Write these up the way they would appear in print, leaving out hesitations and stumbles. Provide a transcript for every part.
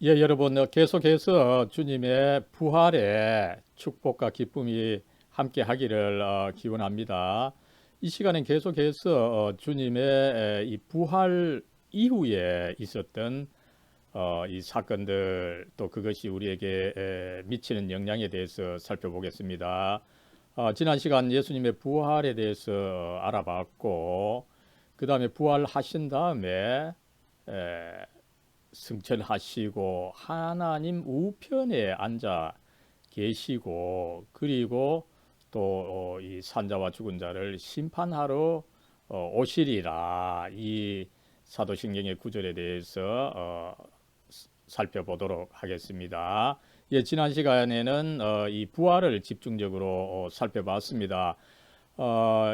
예, 여러분, 계속해서 주님의 부활의 축복과 기쁨이 함께 하기를 기원합니다. 이 시간엔 계속해서 주님의 이 부활 이후에 있었던 이 사건들 또 그것이 우리에게 미치는 영향에 대해서 살펴보겠습니다. 지난 시간 예수님의 부활에 대해서 알아봤고, 그 다음에 부활하신 다음에 승천하시고 하나님 우편에 앉아 계시고, 그리고 또 이 산자와 죽은 자를 심판하러 오시리라, 이 사도신경의 구절에 대해서 살펴보도록 하겠습니다. 예, 지난 시간에는 이 부활을 집중적으로 살펴봤습니다.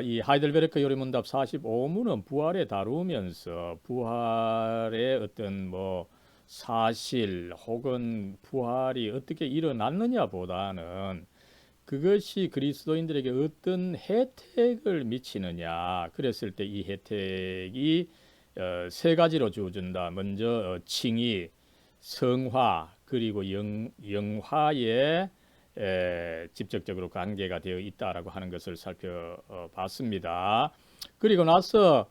이 하이델베르크 요리문답 45문은 부활에 다루면서 부활의 어떤 뭐 사실 혹은 부활이 어떻게 일어났느냐보다는 그것이 그리스도인들에게 어떤 혜택을 미치느냐, 그랬을 때 이 혜택이 세 가지로 주어진다. 먼저 칭의, 성화, 그리고 영화의 직접적으로 관계가 되어 있다라고 하는 것을 살펴봤습니다. 그리고 나서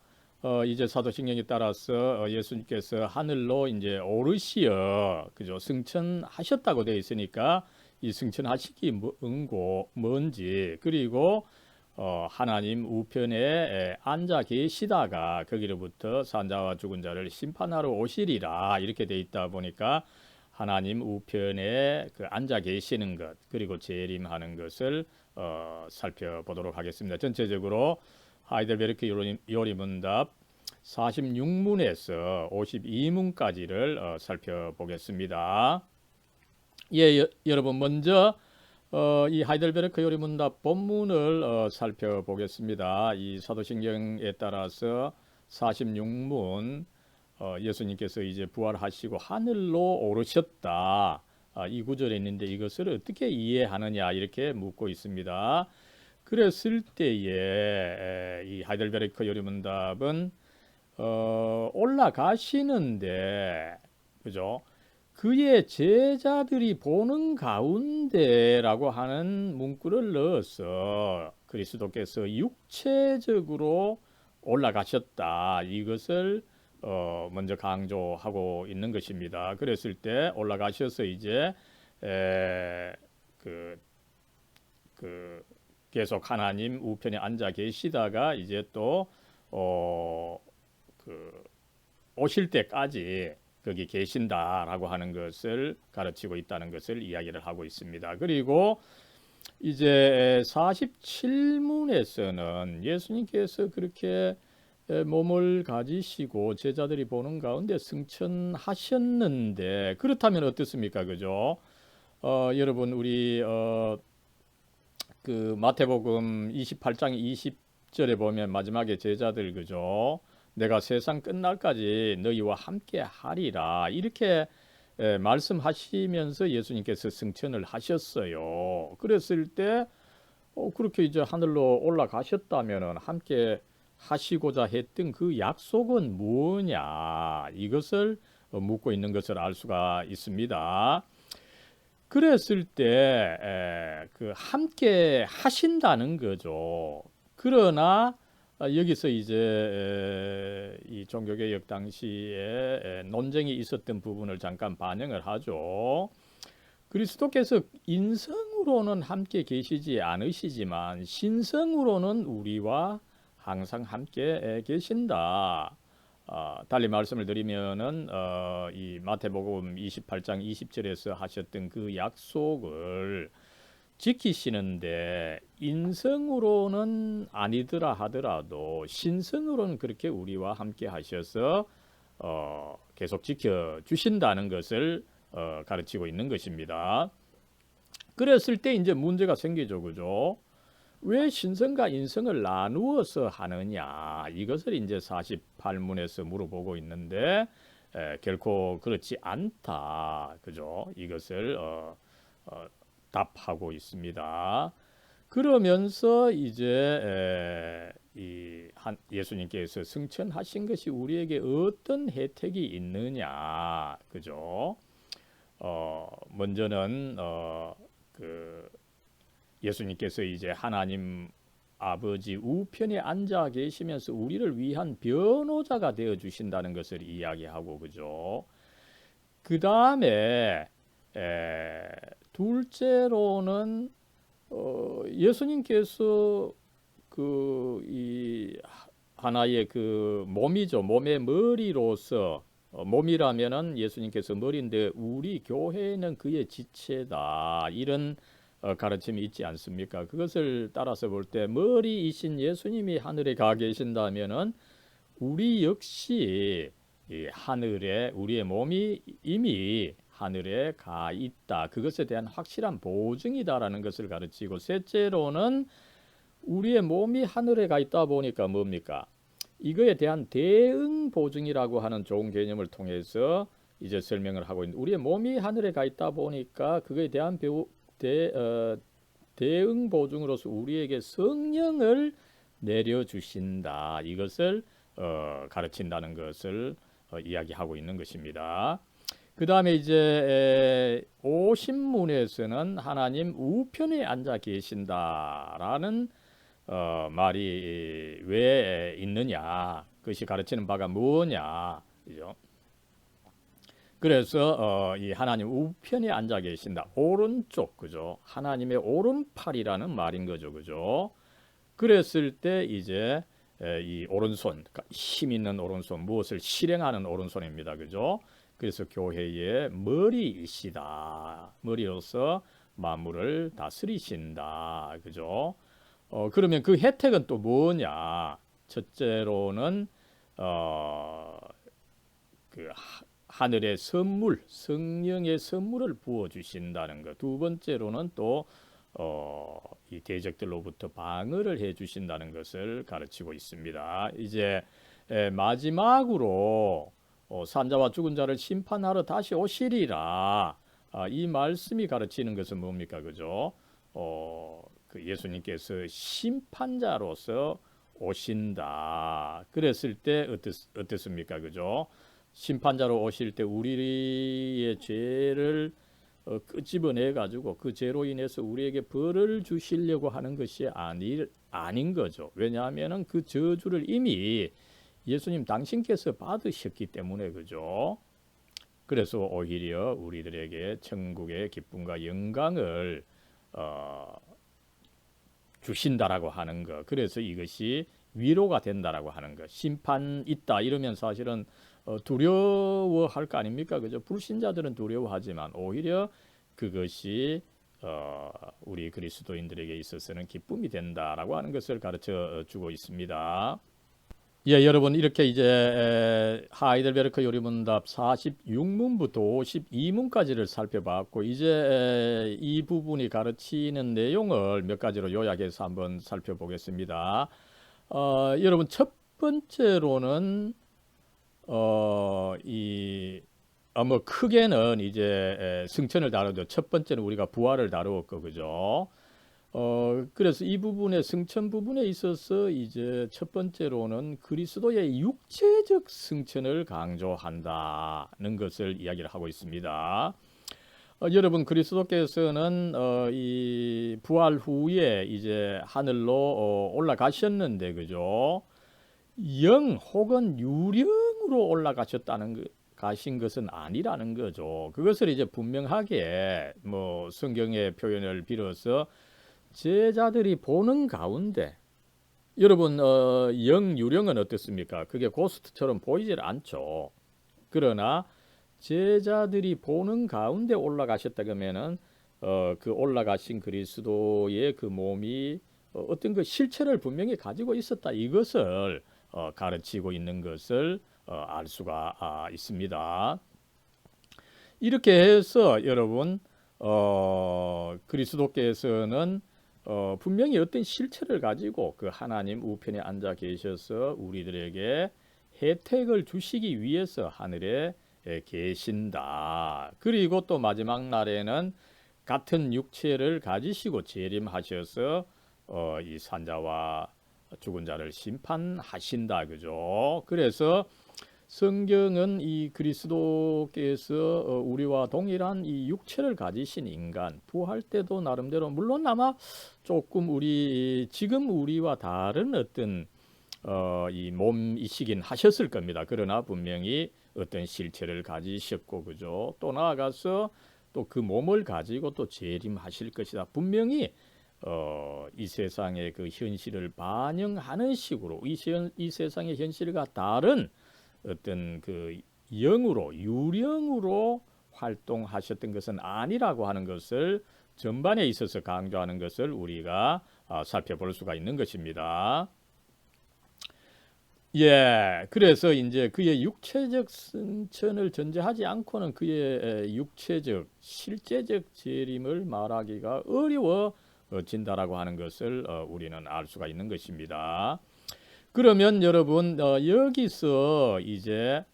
이제 사도신경에 따라서 예수님께서 하늘로 이제 오르시어 그죠, 승천하셨다고 되어 있으니까 이 승천하시기 뭔고 뭔지, 그리고 하나님 우편에 앉아 계시다가 거기로부터 산자와 죽은 자를 심판하러 오시리라, 이렇게 돼 있다 보니까 하나님 우편에 그 앉아 계시는 것, 그리고 재림하는 것을 살펴보도록 하겠습니다. 전체적으로 하이델베르크 요리문답 46문에서 52문까지를 살펴보겠습니다. 예, 여러분, 먼저 이 하이델베르크 요리문답 본문을 살펴보겠습니다. 이 사도신경에 따라서 46문, 예수님께서 이제 부활하시고 하늘로 오르셨다, 이 구절에 있는데 이것을 어떻게 이해하느냐 이렇게 묻고 있습니다. 그랬을 때에 이 하이델베르크 요리문답은 올라가시는데, 그죠? 그의 제자들이 보는 가운데라고 하는 문구를 넣어서 그리스도께서 육체적으로 올라가셨다, 이것을 먼저 강조하고 있는 것입니다. 그랬을 때 올라가셔서 이제 에, 그, 그 계속 하나님 우편에 앉아 계시다가 이제 또 어, 그 오실 때까지 거기 계신다라고 하는 것을 가르치고 있다는 것을 이야기를 하고 있습니다. 그리고 이제 47문에서는 예수님께서 그렇게 몸을 가지시고 제자들이 보는 가운데 승천하셨는데, 그렇다면 어떻습니까? 그죠? 여러분, 우리 그 마태복음 28장 20절에 보면 마지막에 제자들, 그죠? 내가 세상 끝날까지 너희와 함께 하리라, 이렇게 말씀하시면서 예수님께서 승천을 하셨어요. 그랬을 때 그렇게 이제 하늘로 올라가셨다면은 함께 하시고자 했던 그 약속은 뭐냐, 이것을 묻고 있는 것을 알 수가 있습니다. 그랬을 때 그 함께 하신다는 거죠. 그러나 여기서 이제 이 종교개혁 당시에 논쟁이 있었던 부분을 잠깐 반영을 하죠. 그리스도께서 인성으로는 함께 계시지 않으시지만 신성으로는 우리와 항상 함께 계신다. 달리 말씀을 드리면은 이 마태복음 28장 20절에서 하셨던 그 약속을 지키시는데 인성으로는 아니더라 하더라도 신성으로는 그렇게 우리와 함께 하셔서 계속 지켜 주신다는 것을 가르치고 있는 것입니다. 그랬을 때 이제 문제가 생기죠, 그죠? 왜 신성과 인성을 나누어서 하느냐, 이것을 이제 48문에서 물어보고 있는데 결코 그렇지 않다, 그죠? 이것을 답하고 있습니다. 그러면서 이제 예수님께서 승천하신 것이 우리에게 어떤 혜택이 있느냐, 그죠? 먼저는 그 예수님께서 이제 하나님 아버지 우편에 앉아 계시면서 우리를 위한 변호자가 되어 주신다는 것을 이야기하고, 그죠? 그 다음에 둘째로는 예수님께서 그 이 하나의 그 몸이죠. 몸의 머리로서 몸이라면은 예수님께서 머리인데 우리 교회는 그의 지체다. 이런 가르침이 있지 않습니까? 그것을 따라서 볼 때 머리이신 예수님이 하늘에 가 계신다면은 우리 역시 이 하늘에 우리의 몸이 이미 하늘에 가 있다. 그것에 대한 확실한 보증이다라는 것을 가르치고, 셋째로는 우리의 몸이 하늘에 가 있다 보니까 뭡니까? 이거에 대한 대응 보증이라고 하는 좋은 개념을 통해서 이제 설명을 하고 있는, 우리의 몸이 하늘에 가 있다 보니까 그거에 대한 대응 보증으로서 우리에게 성령을 내려주신다. 이것을 가르친다는 것을 이야기하고 있는 것입니다. 그 다음에 이제 오신문에서는 하나님 우편에 앉아 계신다라는 말이 왜 있느냐, 그것이 가르치는 바가 뭐냐, 그죠? 그래서 이 하나님 우편에 앉아 계신다, 오른쪽, 그죠? 하나님의 오른팔이라는 말인 거죠, 그죠? 그랬을 때 이제 이 오른손, 그러니까 힘 있는 오른손, 무엇을 실행하는 오른손입니다, 그죠? 그래서 교회의 머리이시다, 머리로서 만물을 다스리신다, 그죠? 그러면 그 혜택은 또 뭐냐? 첫째로는 그 하늘의 선물, 성령의 선물을 부어 주신다는 것. 두 번째로는 또 이 대적들로부터 방어를 해 주신다는 것을 가르치고 있습니다. 이제 마지막으로 산자와 죽은 자를 심판하러 다시 오시리라. 이 말씀이 가르치는 것은 뭡니까, 그죠? 그 예수님께서 심판자로서 오신다. 그랬을 때 어떻습니까, 그죠? 심판자로 오실 때 우리의 죄를 끄집어내 가지고 그 죄로 인해서 우리에게 벌을 주시려고 하는 것이 아닌 거죠. 왜냐하면은 그 저주를 이미 예수님 당신께서 받으셨기 때문에, 그죠? 그래서 오히려 우리들에게 천국의 기쁨과 영광을 주신다라고 하는 것. 그래서 이것이 위로가 된다라고 하는 것. 심판 있다 이러면 사실은 두려워할 거 아닙니까? 그죠? 불신자들은 두려워하지만 오히려 그것이 우리 그리스도인들에게 있어서는 기쁨이 된다라고 하는 것을 가르쳐 주고 있습니다. 예, 여러분, 이렇게 이제 하이델베르크 요리문답 46문부터 52문까지를 살펴봤고, 이제 이 부분이 가르치는 내용을 몇 가지로 요약해서 한번 살펴보겠습니다. 여러분, 첫 번째로는 뭐 크게는 이제 승천을 다루죠. 첫 번째는 우리가 부활을 다루었고, 그죠? 그래서 이 부분의 승천 부분에 있어서 이제 첫 번째로는 그리스도의 육체적 승천을 강조한다는 것을 이야기를 하고 있습니다. 여러분, 그리스도께서는 이 부활 후에 이제 하늘로 올라가셨는데, 그죠? 영 혹은 유령으로 가신 것은 아니라는 거죠. 그것을 이제 분명하게 뭐 성경의 표현을 빌어서 제자들이 보는 가운데, 여러분 영 유령은 어떻습니까? 그게 고스트처럼 보이질 않죠. 그러나 제자들이 보는 가운데 올라가셨다 그러면은 그 올라가신 그리스도의 그 몸이 어떤 그 실체를 분명히 가지고 있었다, 이것을 가르치고 있는 것을 알 수가 있습니다. 이렇게 해서 여러분 그리스도께서는 분명히 어떤 실체를 가지고 그 하나님 우편에 앉아 계셔서 우리들에게 혜택을 주시기 위해서 하늘에 계신다. 그리고 또 마지막 날에는 같은 육체를 가지시고 재림하셔서 이 산자와 죽은 자를 심판하신다, 그죠? 그래서 성경은 이 그리스도께서 우리와 동일한 이 육체를 가지신 인간, 부활 때도 나름대로 물론 아마 조금 지금 우리와 다른 어떤 이 몸이시긴 하셨을 겁니다. 그러나 분명히 어떤 실체를 가지셨고, 그죠? 또 나아가서 또 그 몸을 가지고 또 재림하실 것이다. 분명히 이 세상의 그 현실을 반영하는 식으로 이 세상의 현실과 다른 어떤 그 영으로 유령으로 활동하셨던 것은 아니라고 하는 것을 전반에 있어서 강조하는 것을 우리가 살펴볼 수가 있는 것입니다. 예, 그래서 이제 그의 육체적 승천을 전제하지 않고는 그의 육체적, 실제적 재림을 말하기가 어려워진다라고 하는 것을 우리는 알 수가 있는 것입니다. 그러면 여러분 여기서 이제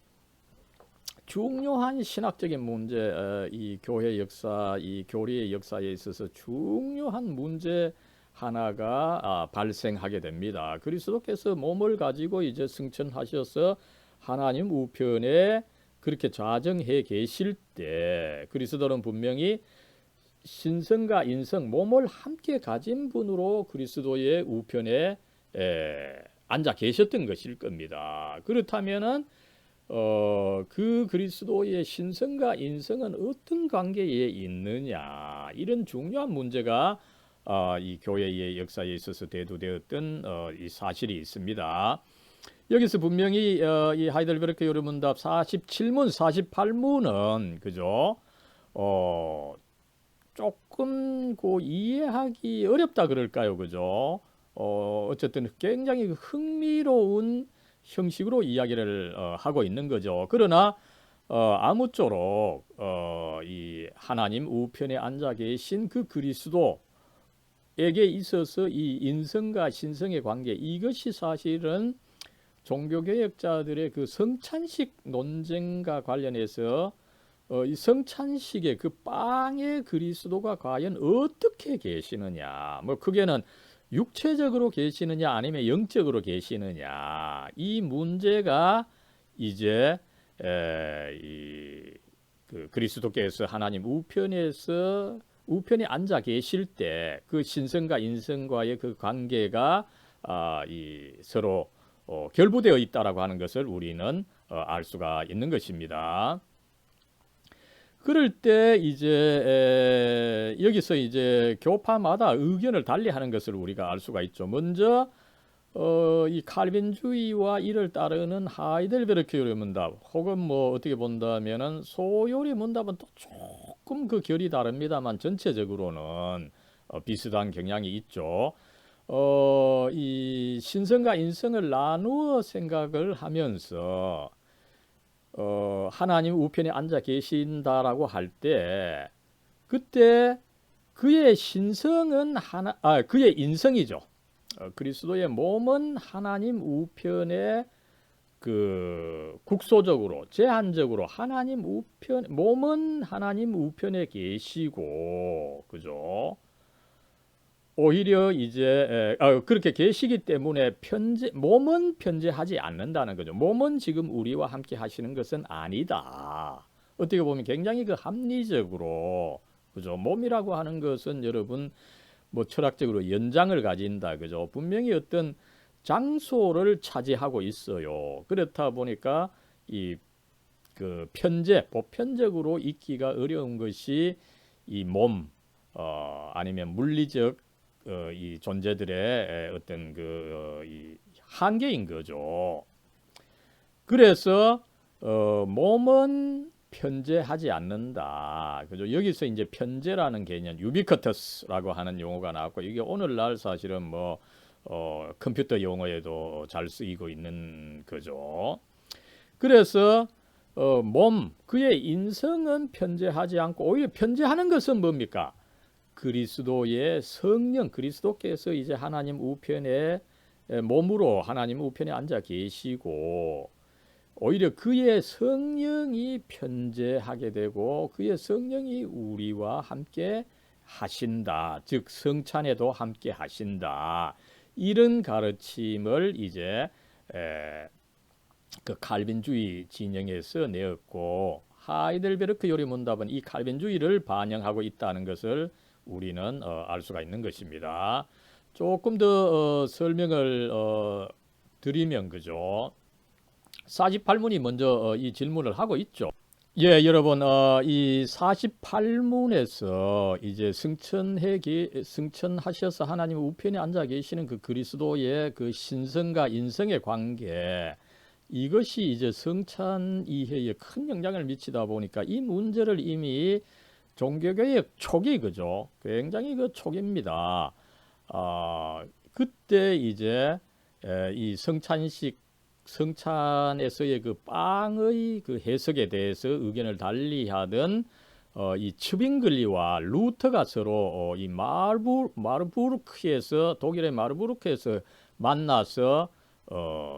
중요한 신학적인 문제, 이 교회 역사, 이 교리의 역사에 있어서 중요한 문제 하나가 발생하게 됩니다. 그리스도께서 몸을 가지고 이제 승천하셔서 하나님 우편에 그렇게 좌정해 계실 때 그리스도는 분명히 신성과 인성, 몸을 함께 가진 분으로 그리스도의 우편에 앉아 계셨던 것일 겁니다. 그렇다면은 그 그리스도의 신성과 인성은 어떤 관계에 있느냐, 이런 중요한 문제가 이 교회의 역사에 있어서 대두되었던 이 사실이 있습니다. 여기서 분명히 이 하이델베르크 요르문답 47문, 48문은 그죠? 조금 이해하기 어렵다 그럴까요, 그죠? 어쨌든 굉장히 흥미로운 형식으로 이야기를 하고 있는 거죠. 그러나 아무쪼록 이 하나님 우편에 앉아 계신 그 그리스도에게 있어서 이 인성과 신성의 관계, 이것이 사실은 종교개혁자들의 그 성찬식 논쟁과 관련해서 이 성찬식의 그 빵의 그리스도가 과연 어떻게 계시느냐, 뭐 크게는 육체적으로 계시느냐 아니면 영적으로 계시느냐, 이 문제가 이제 그 그리스도께서 하나님 우편에 앉아 계실 때 그 신성과 인성과의 그 관계가 서로 결부되어 있다라고 하는 것을 우리는 알 수가 있는 것입니다. 그럴 때 이제 여기서 이제 교파마다 의견을 달리하는 것을 우리가 알 수가 있죠. 먼저 이 칼빈주의와 이를 따르는 하이델베르크 요리 문답, 혹은 뭐 어떻게 본다면은 소요리 문답은 또 조금 그 결이 다릅니다만 전체적으로는 비슷한 경향이 있죠. 이 신성과 인성을 나누어 생각을 하면서 하나님 우편에 앉아 계신다라고 할 때 그때 그의 신성은 그의 인성이죠. 그리스도의 몸은 하나님 우편에 그 국소적으로 제한적으로 몸은 하나님 우편에 계시고, 그죠? 오히려 이제 그렇게 계시기 때문에 몸은 편재하지 않는다는 거죠. 몸은 지금 우리와 함께 하시는 것은 아니다. 어떻게 보면 굉장히 그 합리적으로, 그죠? 몸이라고 하는 것은 여러분 뭐 철학적으로 연장을 가진다, 그죠? 분명히 어떤 장소를 차지하고 있어요. 그렇다 보니까 이 그 보편적으로 있기가 어려운 것이 이 몸, 아니면 물리적 이 존재들의 어떤 이 한계인 거죠. 그래서 몸은 편재하지 않는다, 그죠? 여기서 이제 편재라는 개념, 유비쿼터스라고 하는 용어가 나왔고, 이게 오늘날 사실은 뭐 컴퓨터 용어에도 잘 쓰이고 있는 거죠. 그래서 그의 인성은 편재하지 않고 오히려 편재하는 것은 뭡니까? 그리스도의 성령, 그리스도께서 이제 하나님 우편에 몸으로 하나님 우편에 앉아 계시고, 오히려 그의 성령이 편재하게 되고 그의 성령이 우리와 함께 하신다, 즉 성찬에도 함께 하신다, 이런 가르침을 이제 그 칼빈주의 진영에서 내었고 하이델베르크 요리문답은 이 칼빈주의를 반영하고 있다는 것을 우리는 알 수가 있는 것입니다. 조금 더 설명을 드리면 그죠? 48문이 먼저 이 질문을 하고 있죠. 예, 여러분, 이 48문에서 이제 승천하셔서 하나님 우편에 앉아 계시는 그 그리스도의 그 신성과 인성의 관계, 이것이 이제 성찬 이해에 큰 영향을 미치다 보니까 이 문제를 이미 종교개혁 초기 그죠? 굉장히 그 초기입니다. 그때 이제 이 성찬에서의 그 빵의 그 해석에 대해서 의견을 달리하던 이 츠빙글리와 루터가 서로 이 마르부르크에서 독일의 마르부르크에서 만나서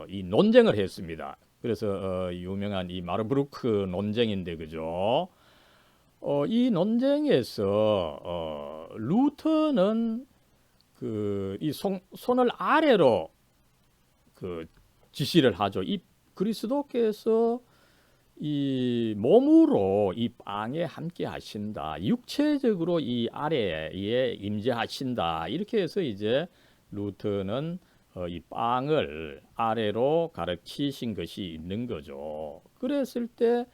이 논쟁을 했습니다. 그래서 유명한 이 마르부르크 논쟁인데 그죠? 이 논쟁에서 루터는 그 이 손을 아래로 그 지시를 하죠. 이 그리스도께서 이 몸으로 이 빵에 함께 하신다. 육체적으로 이 아래에 임재하신다. 이렇게 해서 이제 루터는 이 빵을 아래로 가르치신 것이 있는 거죠. 그랬을 때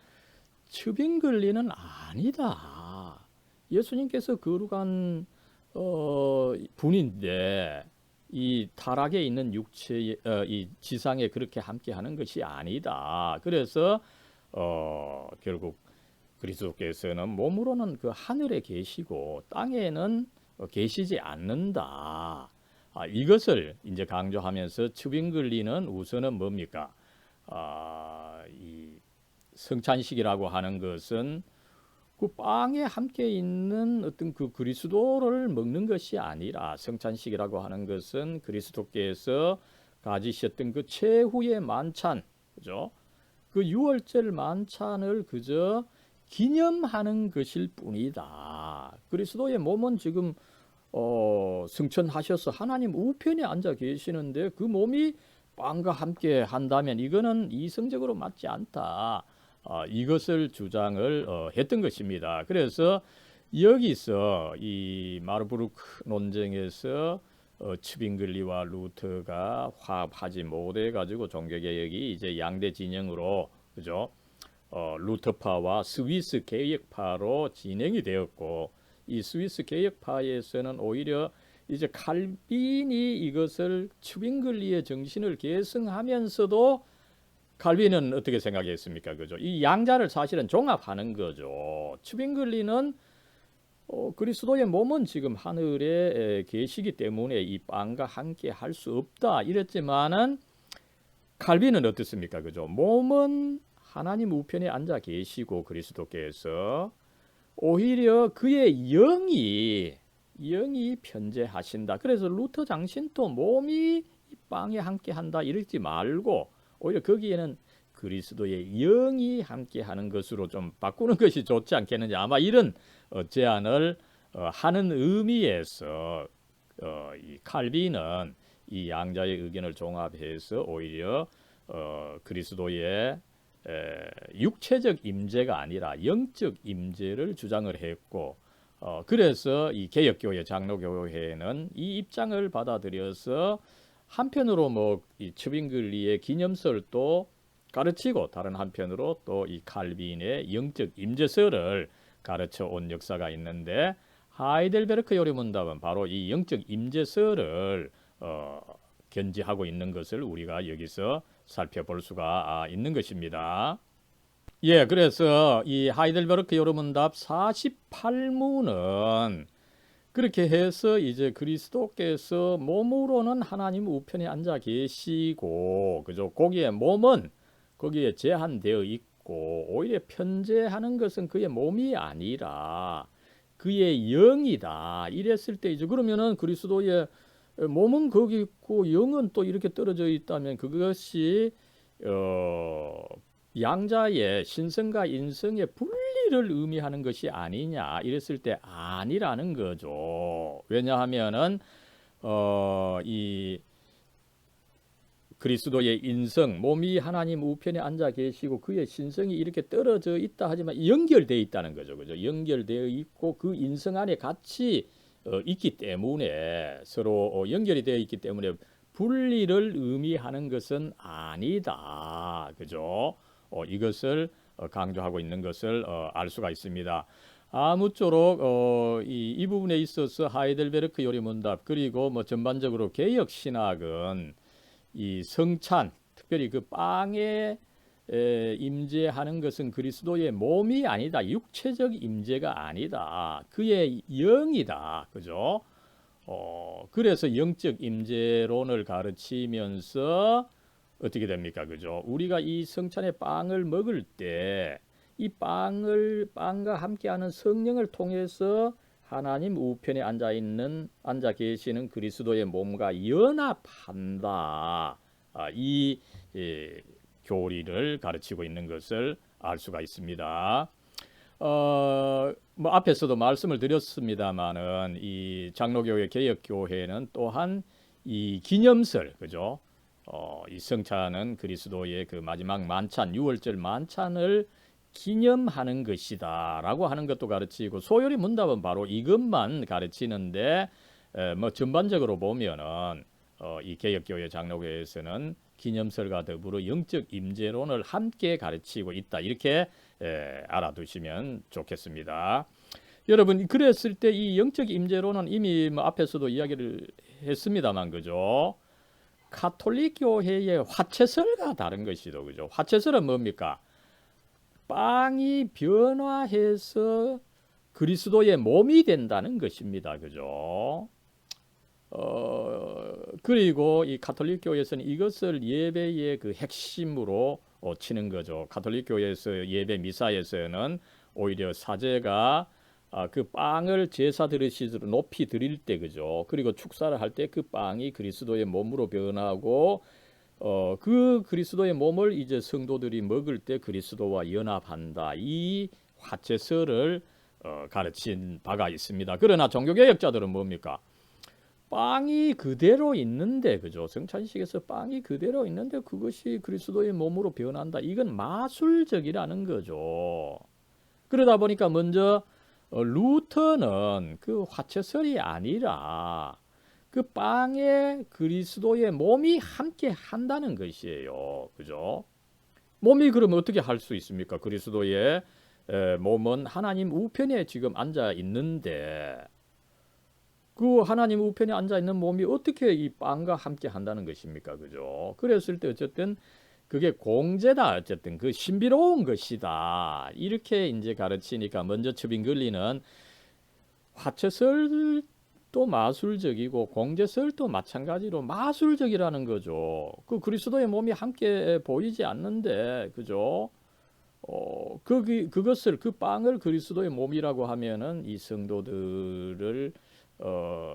츠빙글리는 아니다. 예수님께서 거룩한 분인데 이 타락에 있는 육체 이 지상에 그렇게 함께 하는 것이 아니다. 그래서 결국 그리스도께서는 몸으로는 그 하늘에 계시고 땅에는 계시지 않는다. 이것을 이제 강조하면서 츠빙글리는 우선은 뭡니까? 이 성찬식이라고 하는 것은 그 빵에 함께 있는 어떤 그 그리스도를 먹는 것이 아니라 성찬식이라고 하는 것은 그리스도께서 가지셨던 그 최후의 만찬, 그죠? 그 유월절 만찬을 그저 기념하는 것일 뿐이다. 그리스도의 몸은 지금 승천하셔서 하나님 우편에 앉아 계시는데 그 몸이 빵과 함께 한다면 이거는 이성적으로 맞지 않다. 이것을 주장을 했던 것입니다. 그래서 여기서 이 마르부르크 논쟁에서 츠빙글리와 루터가 화합하지 못해 가지고 종교개혁이 이제 양대 진영으로 그죠? 루터파와 스위스 개혁파로 진행이 되었고 이 스위스 개혁파에서는 오히려 이제 칼빈이 이것을 츠빙글리의 정신을 계승하면서도 칼빈은 어떻게 생각했습니까? 그죠? 이 양자를 사실은 종합하는 거죠. 츠빙글리는 그리스도의 몸은 지금 하늘에 계시기 때문에 이 빵과 함께 할 수 없다 이랬지만은 칼빈은 어떻습니까? 그죠? 몸은 하나님 우편에 앉아 계시고 그리스도께서 오히려 그의 영이 편재하신다. 그래서 루터 장신도 몸이 이 빵에 함께 한다 이러지 말고 오히려 거기에는 그리스도의 영이 함께하는 것으로 좀 바꾸는 것이 좋지 않겠느냐. 아마 이런 제안을 하는 의미에서 이 칼빈은 이 양자의 의견을 종합해서 오히려 그리스도의 육체적 임재가 아니라 영적 임재를 주장을 했고 그래서 이 개혁교회 장로교회는 이 입장을 받아들여서 한편으로 뭐 이 츠빙글리의 기념설도 가르치고 다른 한편으로 또 이 칼빈의 영적 임재설을 가르쳐 온 역사가 있는데 하이델베르크 요리문답은 바로 이 영적 임재설을 견지하고 있는 것을 우리가 여기서 살펴볼 수가 있는 것입니다. 예, 그래서 이 하이델베르크 요리문답 48문은 그렇게 해서 이제 그리스도께서 몸으로는 하나님 우편에 앉아 계시고 그죠? 거기에 몸은 거기에 제한되어 있고 오히려 편재하는 것은 그의 몸이 아니라 그의 영이다. 이랬을 때 이제 그러면은 그리스도의 몸은 거기 있고 영은 또 이렇게 떨어져 있다면 그것이 양자의 신성과 인성의 분리를 의미하는 것이 아니냐 이랬을 때 아니라는 거죠. 왜냐하면은 이 그리스도의 인성, 몸이 하나님 우편에 앉아 계시고 그의 신성이 이렇게 떨어져 있다 하지만 연결되어 있다는 거죠. 그죠? 연결되어 있고 그 인성 안에 같이 있기 때문에 서로 연결이 되어 있기 때문에 분리를 의미하는 것은 아니다. 그죠? 이것을 강조하고 있는 것을 알 수가 있습니다. 아무쪼록 이 부분에 있어서 하이델베르크 요리문답 그리고 뭐 전반적으로 개혁 신학은 이 성찬, 특별히 그 빵에 임재하는 것은 그리스도의 몸이 아니다. 육체적 임재가 아니다. 그의 영이다. 그죠? 그래서 영적 임재론을 가르치면서 어떻게 됩니까? 그죠? 우리가 이 성찬의 빵을 먹을 때 이 빵과 함께하는 성령을 통해서 하나님 우편에 앉아 계시는 그리스도의 몸과 연합한다. 이 교리를 가르치고 있는 것을 알 수가 있습니다. 뭐 앞에서도 말씀을 드렸습니다만은 이 장로교회 개혁교회는 또한 이 기념설, 그죠? 이 성찬은 그리스도의 그 마지막 만찬, 6월절 만찬을 기념하는 것이다라고 하는 것도 가르치고 소요리 문답은 바로 이것만 가르치는데 뭐 전반적으로 보면은 이 개혁교회 장로교회에서는 기념설과 더불어 영적 임재론을 함께 가르치고 있다 이렇게 알아두시면 좋겠습니다. 여러분 그랬을 때 이 영적 임재론은 이미 뭐 앞에서도 이야기를 했습니다만 그죠? 가톨릭 교회의 화채설과 다른 것이죠. 그죠? 화채설은 뭡니까? 빵이 변화해서 그리스도의 몸이 된다는 것입니다. 그죠? 그리고 이 가톨릭 교회에서는 이것을 예배의 그 핵심으로 치는 거죠. 가톨릭 교회에서 예배 미사에서는 오히려 사제가 그 빵을 제사 드리시듯 높이 드릴 때 그죠. 그리고 축사를 할 때 그 빵이 그리스도의 몸으로 변하고 그 그리스도의 몸을 이제 성도들이 먹을 때 그리스도와 연합한다. 이 화채설을 가르친 바가 있습니다. 그러나 종교개혁자들은 뭡니까? 빵이 그대로 있는데 그죠? 성찬식에서 빵이 그대로 있는데 그것이 그리스도의 몸으로 변한다. 이건 마술적이라는 거죠. 그러다 보니까 먼저 루터는 그 화채설이 아니라 그 빵에 그리스도의 몸이 함께 한다는 것이에요. 그죠? 몸이 그러면 어떻게 할 수 있습니까? 그리스도의 몸은 하나님 우편에 지금 앉아 있는데 그 하나님 우편에 앉아 있는 몸이 어떻게 이 빵과 함께 한다는 것입니까? 그죠? 그랬을 때 어쨌든 그게 공제다. 어쨌든 그 신비로운 것이다. 이렇게 이제 가르치니까 먼저 츠빙글리는 화채설도 마술적이고 공제설도 마찬가지로 마술적이라는 거죠. 그 그리스도의 몸이 함께 보이지 않는데, 그죠? 그것을 그 빵을 그리스도의 몸이라고 하면은 이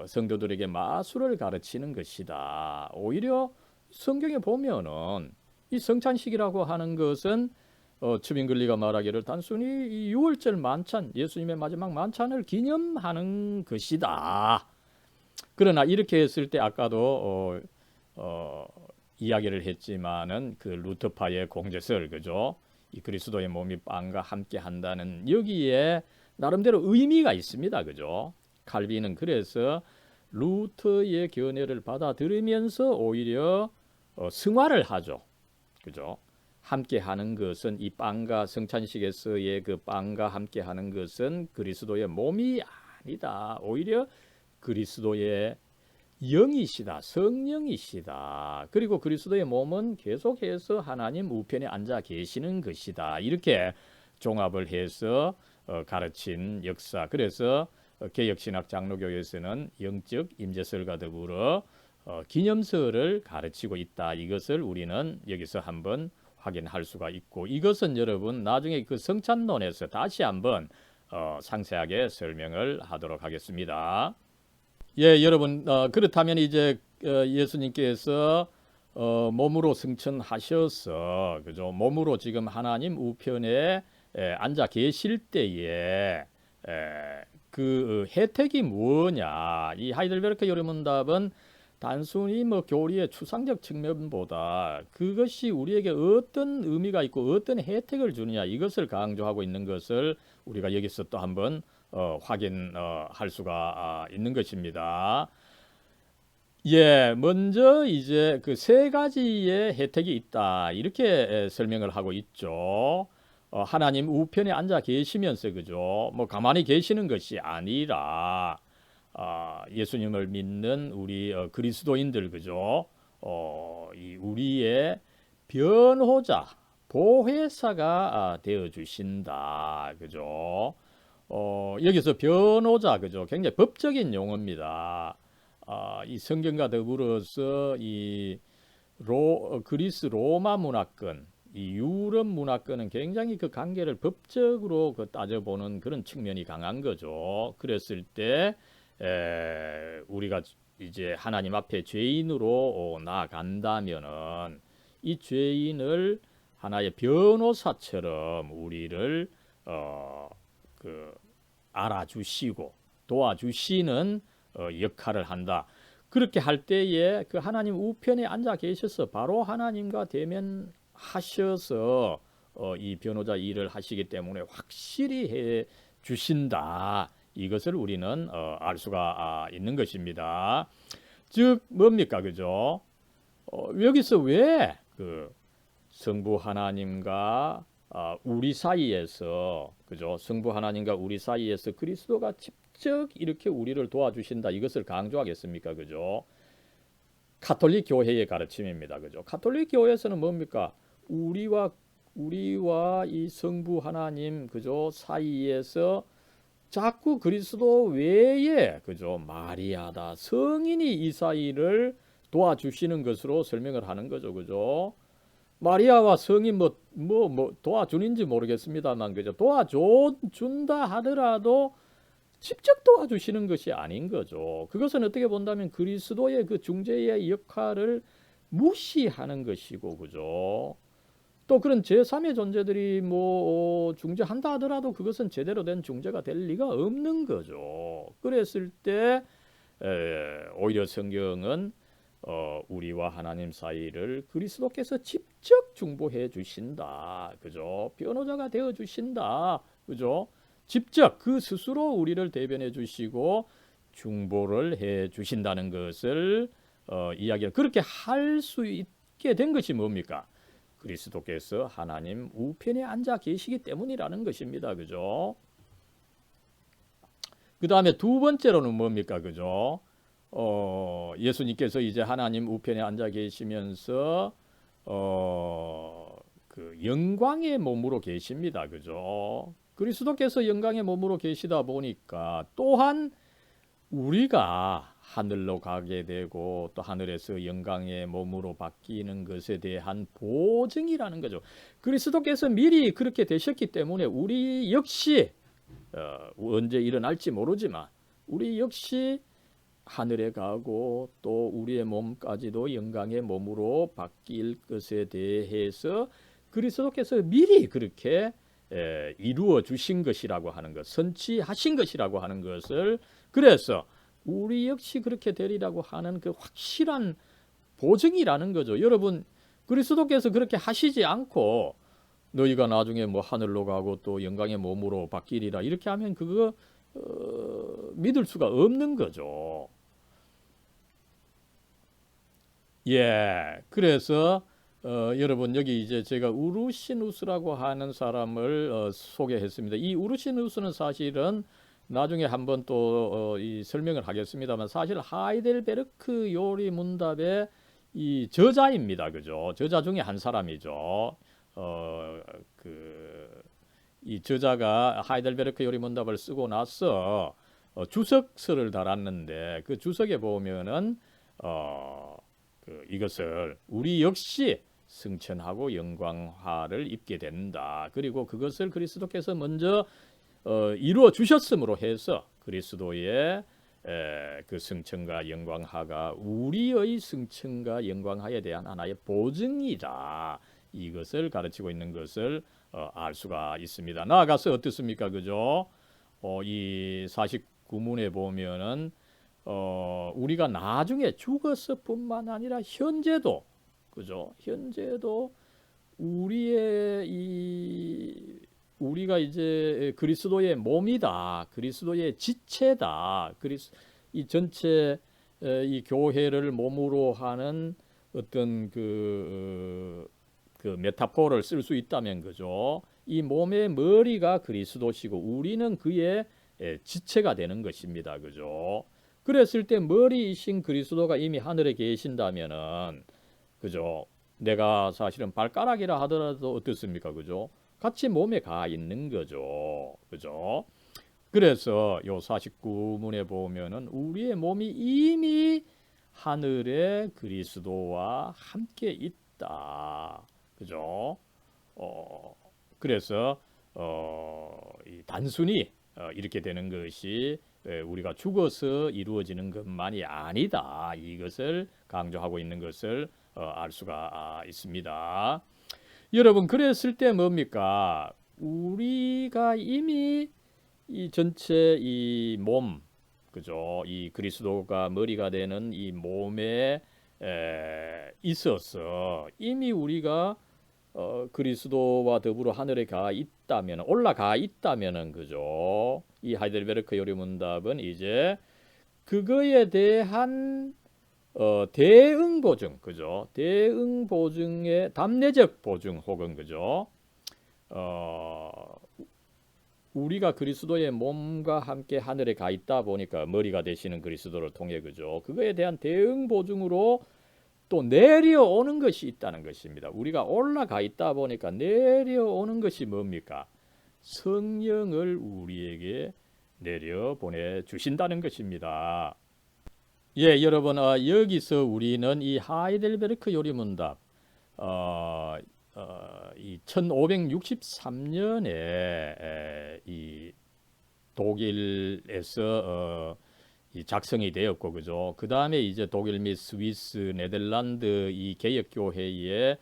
성도들에게 마술을 가르치는 것이다. 오히려 성경에 보면은 이 성찬식이라고 하는 것은 츠빙글리가 말하기를 단순히 이 6월절 만찬, 예수님의 마지막 만찬을 기념하는 것이다. 그러나 이렇게 했을 때 아까도 이야기를 했지만은 그 루터파의 공제설, 그죠? 이 그리스도의 몸이 빵과 함께 한다는 여기에 나름대로 의미가 있습니다, 그죠? 칼빈은 그래서 루터의 견해를 받아들이면서 오히려 승화를 하죠, 그죠? 함께 하는 것은 이 빵과 성찬식에서의 그 빵과 함께 하는 것은 그리스도의 몸이 아니다. 오히려 그리스도의 영이시다. 성령이시다. 그리고 그리스도의 몸은 계속해서 하나님 우편에 앉아 계시는 것이다. 이렇게 종합을 해서 가르친 역사. 그래서 개혁신학 장로교회에서는 영적 임재설과 더불어 기념설을 가르치고 있다. 이것을 우리는 여기서 한번 확인할 수가 있고 이것은 여러분 나중에 그 성찬론에서 다시 한번 상세하게 설명을 하도록 하겠습니다. 예, 여러분 그렇다면 이제 예수님께서 몸으로 승천하셔서 그죠? 몸으로 지금 하나님 우편에 앉아 계실 때에 그 혜택이 뭐냐? 이 하이델베르크 요리문답은 단순히 뭐 교리의 추상적 측면보다 그것이 우리에게 어떤 의미가 있고 어떤 혜택을 주느냐 이것을 강조하고 있는 것을 우리가 여기서 또 한번 확인할 수가 있는 것입니다. 예, 먼저 이제 그 세 가지의 혜택이 있다 이렇게 설명을 하고 있죠. 하나님 우편에 앉아 계시면서 그죠? 뭐 가만히 계시는 것이 아니라 예수님을 믿는 우리 그리스도인들 그죠? 이 우리의 변호자, 보혜사가 되어 주신다 그죠? 여기서 변호자 그죠? 굉장히 법적인 용어입니다. 이 성경과 더불어서 이 그리스 로마 문화권, 이 유럽 문화권은 굉장히 그 관계를 법적으로 그 따져보는 그런 측면이 강한 거죠. 그랬을 때 우리가 이제 하나님 앞에 죄인으로 나아간다면은 이 죄인을 하나의 변호사처럼 우리를 그 알아주시고 도와주시는 역할을 한다. 그렇게 할 때에 그 하나님 우편에 앉아 계셔서 바로 하나님과 대면하셔서 이 변호자 일을 하시기 때문에 확실히 해 주신다. 이것을 우리는 알 수가 있는 것입니다. 즉 뭡니까 그죠? 여기서 왜 그 성부 하나님과 우리 사이에서 그죠? 성부 하나님과 우리 사이에서 그리스도가 직접 이렇게 우리를 도와주신다. 이것을 강조하겠습니까? 그죠? 가톨릭 교회의 가르침입니다. 그죠? 가톨릭 교회에서는 뭡니까? 우리와 이 성부 하나님 그죠? 사이에서 자꾸 그리스도 외에 그죠? 마리아다 성인이 이 사이를 도와주시는 것으로 설명을 하는 거죠. 그죠? 마리아와 성인 뭐 도와주는지 모르겠습니다만 그죠? 도와준다 하더라도 직접 도와주시는 것이 아닌 거죠. 그것은 어떻게 본다면 그리스도의 그 중재의 역할을 무시하는 것이고 그죠? 또 그런 제3의 존재들이 뭐 중재한다 하더라도 그것은 제대로 된 중재가 될 리가 없는 거죠. 그랬을 때 오히려 성경은 우리와 하나님 사이를 그리스도께서 직접 중보해 주신다. 그죠? 변호자가 되어 주신다. 그죠? 직접 그 스스로 우리를 대변해 주시고 중보를 해 주신다는 것을 이야기를 그렇게 할 수 있게 된 것이 뭡니까? 그리스도께서 하나님 우편에 앉아 계시기 때문이라는 것입니다. 그죠? 그 다음에 두 번째로는 뭡니까? 그죠? 예수님께서 이제 하나님 우편에 앉아 계시면서 그 영광의 몸으로 계십니다. 그죠? 그리스도께서 영광의 몸으로 계시다 보니까 또한 우리가 하늘로 가게 되고 또 하늘에서 영광의 몸으로 바뀌는 것에 대한 보증이라는 거죠. 그리스도께서 미리 그렇게 되셨기 때문에 우리 역시 언제 일어날지 모르지만 우리 역시 하늘에 가고 또 우리의 몸까지도 영광의 몸으로 바뀔 것에 대해서 그리스도께서 미리 그렇게 이루어 주신 것이라고 하는 것, 선취하신 것이라고 하는 것을 그래서 우리 역시 그렇게 되리라고 하는 그 확실한 보증이라는 거죠. 여러분 그리스도께서 그렇게 하시지 않고 너희가 나중에 뭐 하늘로 가고 또 영광의 몸으로 바뀌리라 이렇게 하면 그거 믿을 수가 없는 거죠. 예, 그래서 여러분 여기 이제 제가 우르시누스라고 하는 사람을 소개했습니다. 이 우르시누스는 사실은 나중에 한번 또 이 설명을 하겠습니다만 사실 하이델베르크 요리 문답의 이 저자입니다. 그죠? 저자 중에 한 사람이죠. 이 저자가 하이델베르크 요리 문답을 쓰고 나서 주석서를 달았는데 그 주석에 보면은 이것을 우리 역시 승천하고 영광화를 입게 된다. 그리고 그것을 그리스도께서 먼저 이루어 주셨음으로 해서 그리스도의 그 승천과 영광화가 우리의 승천과 영광화에 대한 하나의 보증이다. 이것을 가르치고 있는 것을 알 수가 있습니다. 나아가서 어떻습니까? 그죠? 이 49문에 보면은 우리가 나중에 죽었을뿐만 아니라 현재도 그죠? 현재도 우리가 이제 그리스도의 몸이다, 그리스도의 지체다, 이 전체 이 교회를 몸으로 하는 어떤 그 메타포를 쓸 수 있다면 그죠? 이 몸의 머리가 그리스도시고 우리는 그의 지체가 되는 것입니다, 그죠? 그랬을 때 머리이신 그리스도가 이미 하늘에 계신다면은 그죠? 내가 사실은 발가락이라 하더라도 어떻습니까? 그죠? 같이 몸에 가 있는 거죠. 그죠? 그래서 요 49문에 보면은 우리의 몸이 이미 하늘에 그리스도와 함께 있다. 그죠? 그래서 단순히 이렇게 되는 것이 우리가 죽어서 이루어지는 것만이 아니다. 이것을 강조하고 있는 것을 알 수가 있습니다. 여러분, 그랬을 때 뭡니까? 우리가 이미 이 전체 이 몸, 그죠? 이 그리스도가 머리가 되는 이 몸에 있어서 이미 우리가 그리스도와 더불어 하늘에 가 있다면, 올라가 있다면은 그죠? 이 하이델베르크 요리문답은 이제 그거에 대한 대응 보증, 그죠? 대응 보증의 담내적 보증 혹은 그죠? 우리가 그리스도의 몸과 함께 하늘에 가 있다 보니까 머리가 되시는 그리스도를 통해 그죠? 그거에 대한 대응 보증으로 또 내려오는 것이 있다는 것입니다. 우리가 올라가 있다 보니까 내려오는 것이 뭡니까? 성령을 우리에게 내려 보내 주신다는 것입니다. 예, 여러분, 여기서 우리는 이 하이델베르크 요리문답 이 1563년에 이 독일에서 이 작성이 되었고 그죠. 그 다음에 이제 독일 및 스위스, 네덜란드 이 개혁교회에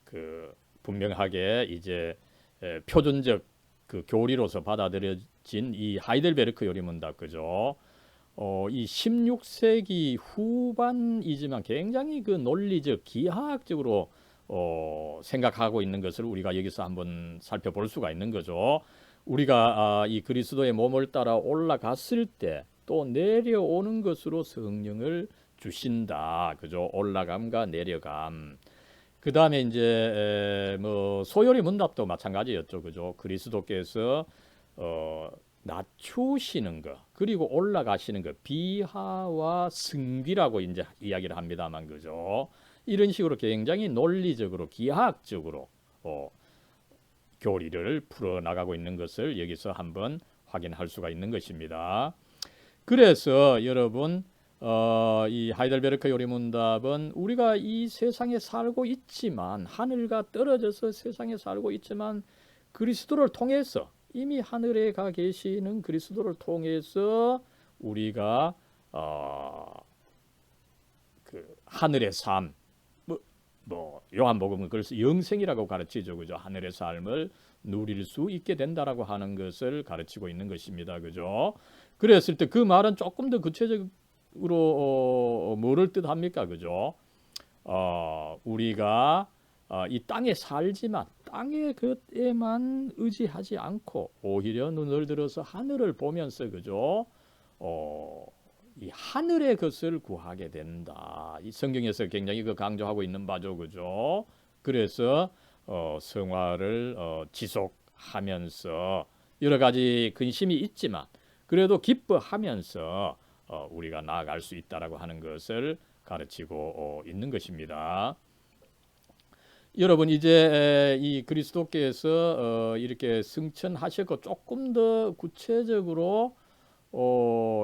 그 분명하게 이제 표준적 그 교리로서 받아들여진 이 하이델베르크 요리문답 그죠. 이 16세기 후반이지만 굉장히 그 논리적, 기하학적으로 생각하고 있는 것을 우리가 여기서 한번 살펴볼 수가 있는 거죠. 우리가 이 그리스도의 몸을 따라 올라갔을 때 또 내려오는 것으로 성령을 주신다. 그죠? 올라감과 내려감. 그 다음에 이제 뭐 소요리 문답도 마찬가지였죠. 그죠? 그리스도께서 낮추시는 것 그리고 올라가시는 것 비하와 승비라고 이제 이야기를 합니다만 그죠? 이런 식으로 굉장히 논리적으로 기하학적으로 교리를 풀어 나가고 있는 것을 여기서 한번 확인할 수가 있는 것입니다. 그래서 여러분 이 하이델베르크 요리문답은 우리가 이 세상에 살고 있지만 하늘과 떨어져서 세상에 살고 있지만 그리스도를 통해서 이미 하늘에 가 계시는 그리스도를 통해서 우리가 그 하늘의 삶, 뭐 요한복음은 그래서 영생이라고 가르치죠, 그죠? 하늘의 삶을 누릴 수 있게 된다라고 하는 것을 가르치고 있는 것입니다, 그죠? 그랬을 때 그 말은 조금 더 구체적으로 뭐를 뜻합니까, 그죠? 우리가 이 땅에 살지만 땅의 것에만 의지하지 않고 오히려 눈을 들어서 하늘을 보면서 그죠? 이 하늘의 것을 구하게 된다. 이 성경에서 굉장히 그 강조하고 있는 바죠, 그죠? 그래서 성화를 지속하면서 여러 가지 근심이 있지만 그래도 기뻐하면서 우리가 나아갈 수 있다라고 하는 것을 가르치고 있는 것입니다. 여러분 이제 이 그리스도께서 이렇게 승천하셨고 조금 더 구체적으로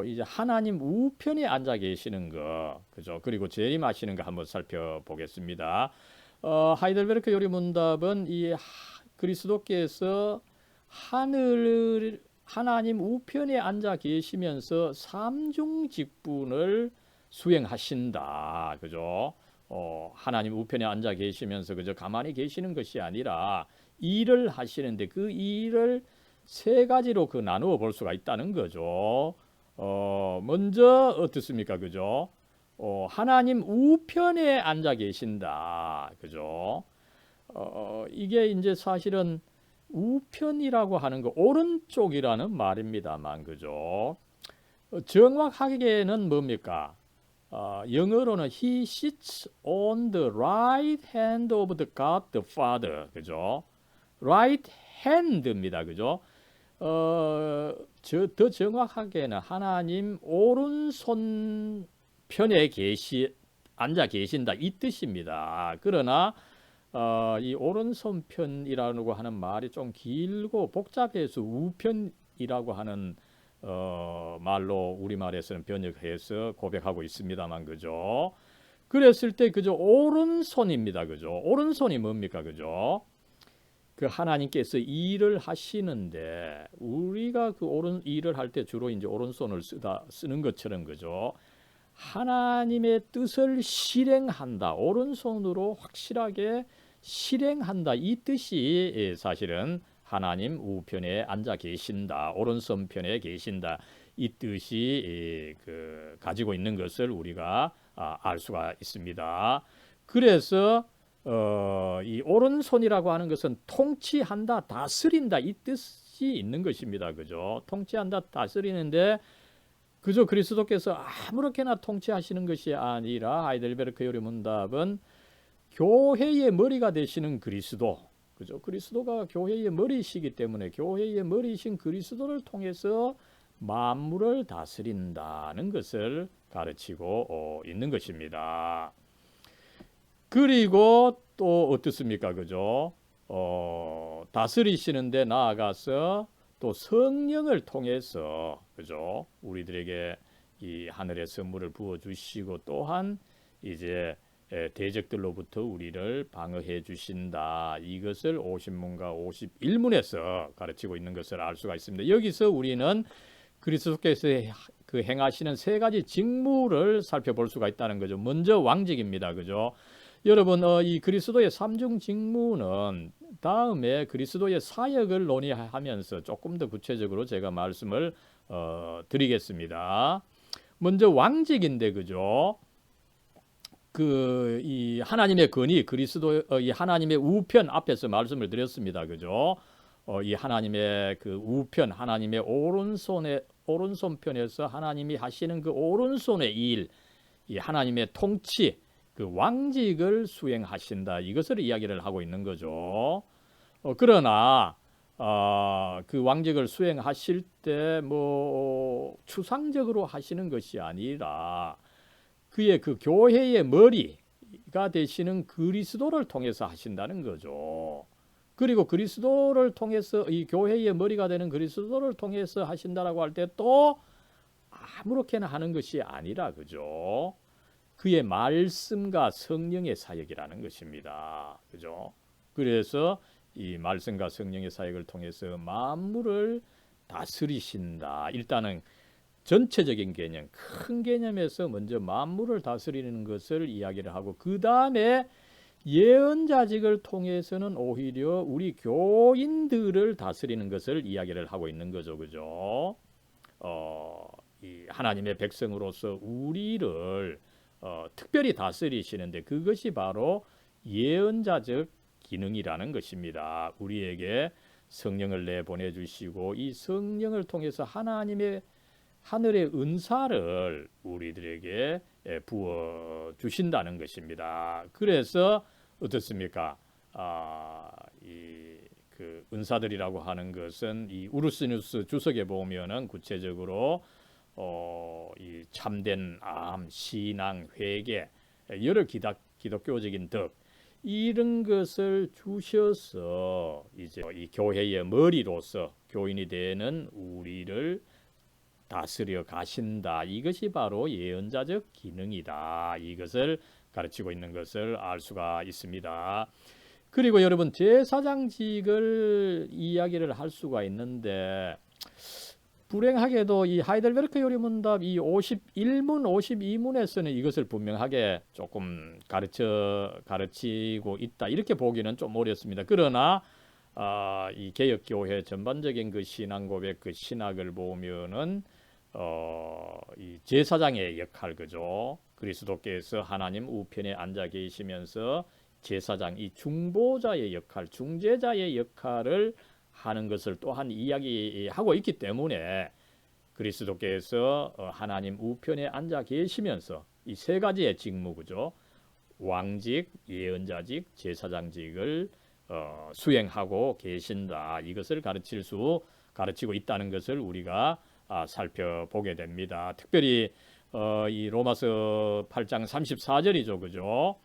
이제 하나님 우편에 앉아 계시는 거 그죠? 그리고 재림하시는 거 한번 살펴보겠습니다. 하이델베르크 요리문답은 이 그리스도께서 하나님 우편에 앉아 계시면서 삼중 직분을 수행하신다. 그죠? 하나님 우편에 앉아 계시면서 그저 가만히 계시는 것이 아니라 일을 하시는데 그 일을 세 가지로 그 나누어 볼 수가 있다는 거죠. 먼저 어떻습니까? 그죠? 하나님 우편에 앉아 계신다. 그죠? 이게 이제 사실은 우편이라고 하는 거 오른쪽이라는 말입니다만, 그죠? 정확하게는 뭡니까? 영어로는 He sits on the right hand of the God the Father. 그죠? right hand입니다. 그죠? 더 정확하게는 하나님 오른손 편에 앉아 계신다 이 뜻입니다. 그러나 이 오른손 편이라고 하는 말이 좀 길고 복잡해서 우편이라고 하는 말로 우리말에서는 번역해서 고백하고 있습니다만, 그죠? 그랬을 때 그죠? 오른손입니다. 그죠? 오른손이 뭡니까? 그죠? 그 하나님께서 일을 하시는데 우리가 그 일을 할 때 주로 이제 오른손을 쓰는 것처럼, 그죠? 하나님의 뜻을 실행한다. 오른손으로 확실하게 실행한다. 이 뜻이 사실은 하나님 우편에 앉아 계신다. 오른손 편에 계신다. 이 뜻이 가지고 있는 것을 우리가 알 수가 있습니다. 그래서 이 오른손이라고 하는 것은 통치한다, 다스린다 이 뜻이 있는 것입니다. 그죠? 통치한다, 다스리는데 그저 그리스도께서 아무렇게나 통치하시는 것이 아니라 하이델베르크 요리문답은 교회의 머리가 되시는 그리스도, 그죠? 그리스도가 교회의 머리이시기 때문에 교회의 머리이신 그리스도를 통해서 만물을 다스린다는 것을 가르치고 있는 것입니다. 그리고 또 어떻습니까? 그죠? 다스리시는데 나아가서 또 성령을 통해서, 그죠? 우리들에게 이 하늘의 선물을 부어 주시고 또한 이제 대적들로부터 우리를 방어해 주신다. 이것을 50문과 51문에서 가르치고 있는 것을 알 수가 있습니다. 여기서 우리는 그리스도께서 그 행하시는 세 가지 직무를 살펴볼 수가 있다는 거죠. 먼저 왕직입니다. 그죠? 여러분, 이 그리스도의 삼중 직무는 다음에 그리스도의 사역을 논의하면서 조금 더 구체적으로 제가 말씀을 드리겠습니다. 먼저 왕직인데, 그죠? 이 하나님의 권위, 이 하나님의 우편 앞에서 말씀을 드렸습니다. 그죠? 이 하나님의 그 우편, 하나님의 오른손편에서 하나님이 하시는 그 오른손의 일, 이 하나님의 통치, 그 왕직을 수행하신다. 이것을 이야기를 하고 있는 거죠. 그러나 그 왕직을 수행하실 때 뭐 추상적으로 하시는 것이 아니라 그의 그 교회의 머리가 되시는 그리스도를 통해서 하신다는 거죠. 그리고 그리스도를 통해서 이 교회의 머리가 되는 그리스도를 통해서 하신다라고 할 때 또 아무렇게나 하는 것이 아니라, 그죠? 그의 말씀과 성령의 사역이라는 것입니다. 그죠? 그래서 이 말씀과 성령의 사역을 통해서 만물을 다스리신다. 일단은 전체적인 개념, 큰 개념에서 먼저 만물을 다스리는 것을 이야기를 하고 그 다음에 예언자직을 통해서는 오히려 우리 교인들을 다스리는 것을 이야기를 하고 있는 거죠. 그죠? 이 하나님의 백성으로서 우리를 특별히 다스리시는데 그것이 바로 예언자적 기능이라는 것입니다. 우리에게 성령을 내보내주시고 이 성령을 통해서 하나님의 하늘의 은사를 우리들에게 부어주신다는 것입니다. 그래서 어떻습니까? 그 은사들이라고 하는 것은 이 우르시누스 주석에 보면은 구체적으로 이 참된 암, 신앙, 회개, 여러 기독교적인 덕 이런 것을 주셔서 이제 이 교회의 머리로서 교인이 되는 우리를 다스려 가신다. 이것이 바로 예언자적 기능이다. 이것을 가르치고 있는 것을 알 수가 있습니다. 그리고 여러분 제사장직을 이야기를 할 수가 있는데 불행하게도 이 하이델베르크 요리문답 이 51문, 52문에서는 이것을 분명하게 조금 가르치고 있다. 이렇게 보기는 좀 어렵습니다. 그러나 이 개혁교회 전반적인 그 신앙 고백, 그 신학을 보면은 이 제사장의 역할 그죠? 그리스도께서 하나님 우편에 앉아 계시면서 제사장 이 중보자의 역할, 중재자의 역할을 하는 것을 또한 이야기하고 있기 때문에 그리스도께서 하나님 우편에 앉아 계시면서 이 세 가지의 직무 그죠? 왕직, 예언자직, 제사장직을 수행하고 계신다. 이것을 가르치고 있다는 것을 우리가 살펴보게 됩니다. 특별히 이 로마서 8장 34절이죠. 그죠?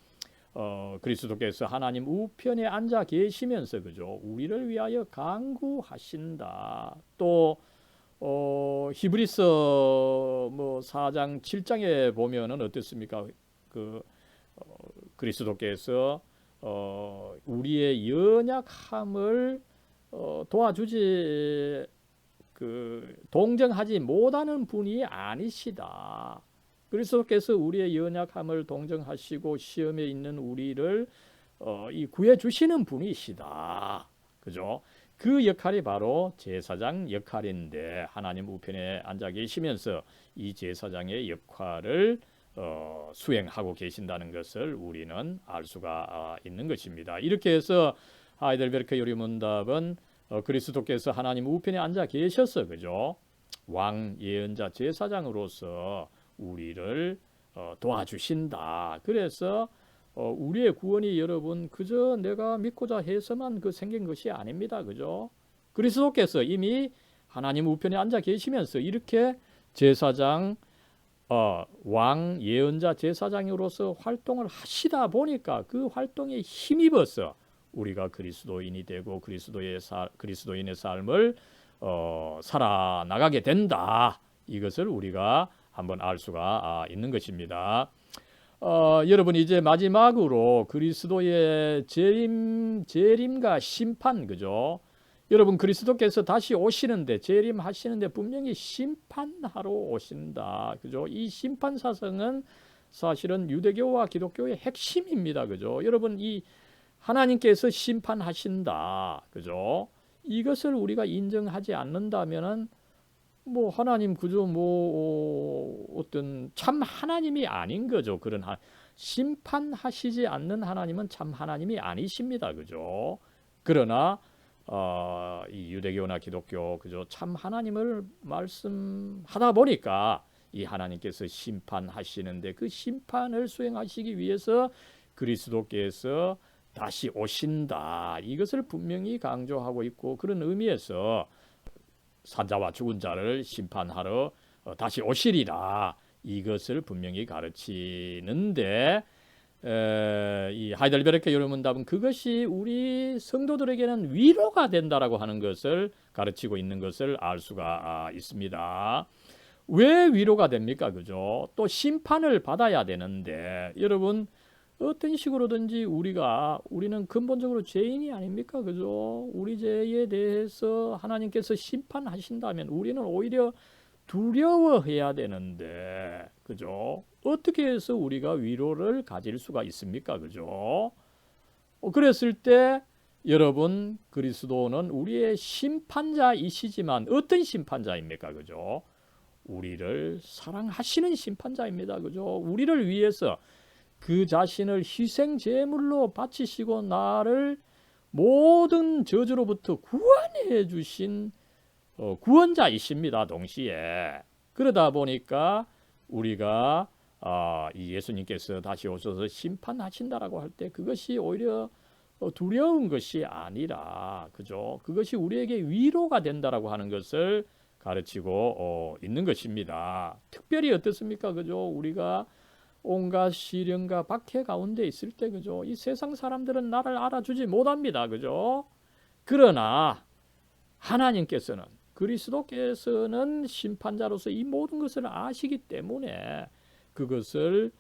그리스도께서 하나님 우편에 앉아 계시면서 그죠? 우리를 위하여 간구하신다. 또 히브리서 뭐 4장 7장에 보면은 어떻습니까? 그 그리스도께서 우리의 연약함을 도와주지 동정하지 못하는 분이 아니시다. 그리스도께서 우리의 연약함을 동정하시고 시험에 있는 우리를 구해 주시는 분이시다. 그죠? 그 역할이 바로 제사장 역할인데 하나님 우편에 앉아 계시면서 이 제사장의 역할을 수행하고 계신다는 것을 우리는 알 수가 있는 것입니다. 이렇게 해서 하이델베르크 요리문답은 그리스도께서 하나님 우편에 앉아 계셔서 그죠? 왕, 예언자, 제사장으로서 우리를 도와주신다. 그래서 우리의 구원이 여러분 그저 내가 믿고자 해서만 생긴 것이 아닙니다. 그죠? 그리스도께서 이미 하나님 우편에 앉아 계시면서 이렇게 제사장 왕, 예언자, 제사장으로서 활동을 하시다 보니까 그 활동에 힘입어서 우리가 그리스도인이 되고 그리스도인의 삶을 살아나가게 된다. 이것을 우리가 한번 알 수가 있는 것입니다. 여러분 이제 마지막으로 그리스도의 재림과 심판 그죠? 여러분 그리스도께서 다시 오시는데 재림하시는데 분명히 심판하러 오신다. 그죠? 이 심판 사성은 사실은 유대교와 기독교의 핵심입니다. 그죠? 여러분 이 하나님께서 심판하신다. 그죠? 이것을 우리가 인정하지 않는다면은 뭐 하나님 그저 뭐 어떤 참 하나님이 아닌 거죠. 그런 심판하시지 않는 하나님은 참 하나님이 아니십니다. 그죠? 그러나 이 유대교나 기독교 그죠? 참 하나님을 말씀하다 보니까 이 하나님께서 심판하시는데 그 심판을 수행하시기 위해서 그리스도께서 다시 오신다. 이것을 분명히 강조하고 있고 그런 의미에서 산자와 죽은 자를 심판하러 다시 오시리라. 이것을 분명히 가르치는데 이 하이델베르크 요리문답은 그것이 우리 성도들에게는 위로가 된다라고 하는 것을 가르치고 있는 것을 알 수가 있습니다. 왜 위로가 됩니까? 그죠? 또 심판을 받아야 되는데 여러분 어떤 식으로든지 우리는 근본적으로 죄인이 아닙니까? 그죠? 우리 죄에 대해서 하나님께서 심판하신다면 우리는 오히려 두려워해야 되는데, 그죠? 어떻게 해서 우리가 위로를 가질 수가 있습니까? 그죠? 그랬을 때 여러분 그리스도는 우리의 심판자이시지만 어떤 심판자입니까? 그죠? 우리를 사랑하시는 심판자입니다. 그죠? 우리를 위해서 그 자신을 희생 제물로 바치시고 나를 모든 저주로부터 구원해 주신 구원자이십니다. 동시에 그러다 보니까 우리가 이 예수님께서 다시 오셔서 심판하신다라고 할 때 그것이 오히려 두려운 것이 아니라 그죠? 그것이 우리에게 위로가 된다라고 하는 것을 가르치고 있는 것입니다. 특별히 어떻습니까? 그죠? 우리가 온갖 시련과 박해 가운데 있을 때 그죠? 이 세상 사람들은 나를 알아주지 못합니다. 그죠? 그러나 하나님께서는 그리스도께서는 심판자로서 이 모든 것을 아시기 때문에 그것을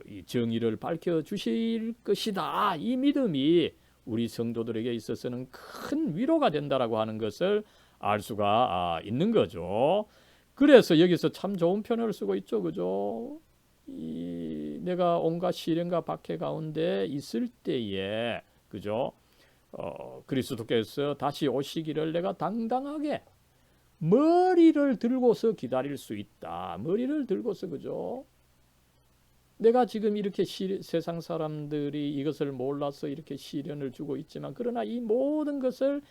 이 정의를 밝혀 주실 것이다. 이 믿음이 우리 성도들에게 있어서는 큰 위로가 된다라고 하는 것을 알 수가 있는 거죠. 그래서 여기서 참 좋은 표현을 쓰고 있죠. 그죠? 내가 온갖 시련과 박해 가운데 있을 때에 그죠? 그리스도께서 다시 오시기를 내가 당당하게 머리를 들고서 기다릴 수 있다. 머리를 들고서, 그죠? 내가 지금 이렇게 세상 사람들이 이것을 몰라서 이렇게 시련을 주고 있지만, 그러나 이 모든 것을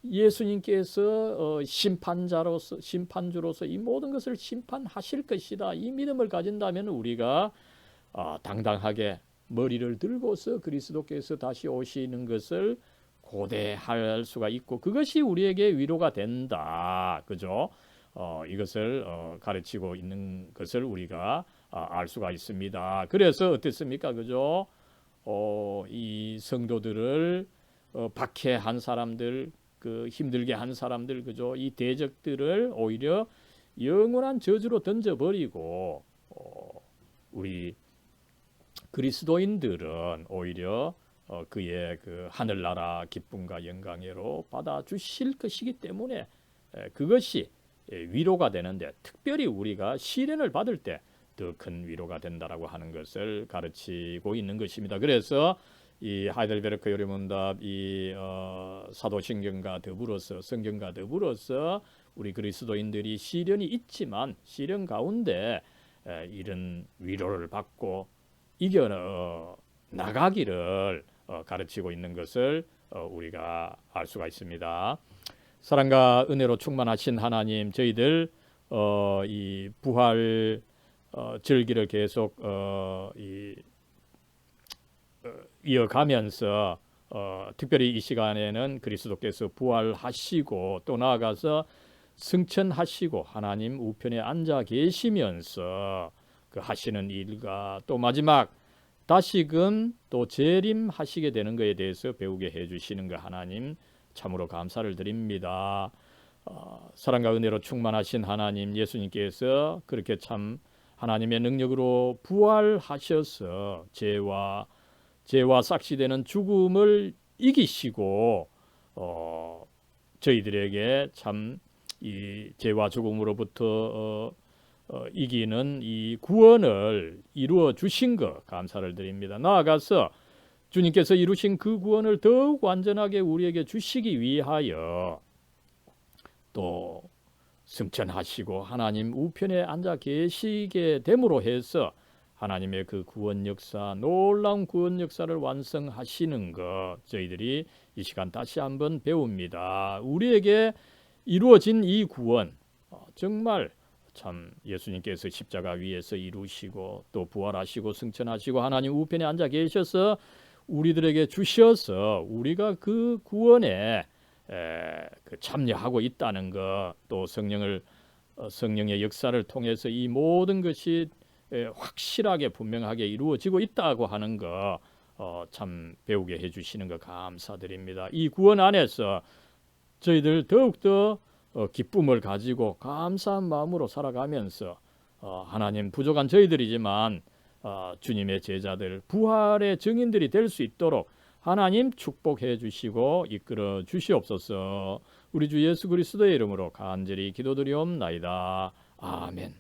예수님께서 심판주로서 이 모든 것을 심판하실 것이다. 이 믿음을 가진다면 우리가 당당하게 머리를 들고서 그리스도께서 다시 오시는 것을 고대할 수가 있고, 그것이 우리에게 위로가 된다. 그죠? 이것을 가르치고 있는 것을 우리가 알 수가 있습니다. 그래서 어떻습니까? 그죠? 이 성도들을 박해한 사람들, 그 힘들게 한 사람들, 그죠? 이 대적들을 오히려 영원한 저주로 던져버리고, 우리 그리스도인들은 오히려 그의 그 하늘나라 기쁨과 영광으로 받아 주실 것이기 때문에 그것이 위로가 되는데, 특별히 우리가 시련을 받을 때 더 큰 위로가 된다라고 하는 것을 가르치고 있는 것입니다. 그래서 이 하이델베르크 요리문답 이 사도신경과 더불어서, 성경과 더불어서 우리 그리스도인들이 시련이 있지만 시련 가운데 이런 위로를 받고 이겨 나가기를 가르치고 있는 것을 우리가 알 수가 있습니다. 사랑과 은혜로 충만하신 하나님, 저희들 이 부활 절기를 계속 이어가면서 특별히 이 시간에는 그리스도께서 부활하시고 또 나아가서 승천하시고 하나님 우편에 앉아 계시면서 그 하시는 일과 또 마지막 다시금 또 재림하시게 되는 것에 대해서 배우게 해주시는 것, 하나님 참으로 감사를 드립니다. 사랑과 은혜로 충만하신 하나님, 예수님께서 그렇게 참 하나님의 능력으로 부활하셔서 죄와 삭시되는 죽음을 이기시고 저희들에게 참 이 죄와 죽음으로부터 이기는 이 구원을 이루어 주신 것 감사를 드립니다. 나아가서 주님께서 이루신 그 구원을 더욱 완전하게 우리에게 주시기 위하여 또 승천하시고 하나님 우편에 앉아 계시게 됨으로 해서 하나님의 그 구원 역사, 놀라운 구원 역사를 완성하시는 것 저희들이 이 시간 다시 한번 배웁니다. 우리에게 이루어진 이 구원 정말 참 예수님께서 십자가 위에서 이루시고 또 부활하시고 승천하시고 하나님 우편에 앉아 계셔서 우리들에게 주셔서 우리가 그 구원에 참여하고 있다는 것, 또 성령의 역사를 통해서 이 모든 것이 확실하게 분명하게 이루어지고 있다고 하는 것 참 배우게 해주시는 것 감사드립니다. 이 구원 안에서 저희들 더욱더 기쁨을 가지고 감사한 마음으로 살아가면서 하나님 부족한 저희들이지만 주님의 제자들, 부활의 증인들이 될 수 있도록 하나님 축복해 주시고 이끌어 주시옵소서. 우리 주 예수 그리스도의 이름으로 간절히 기도드리옵나이다. 아멘.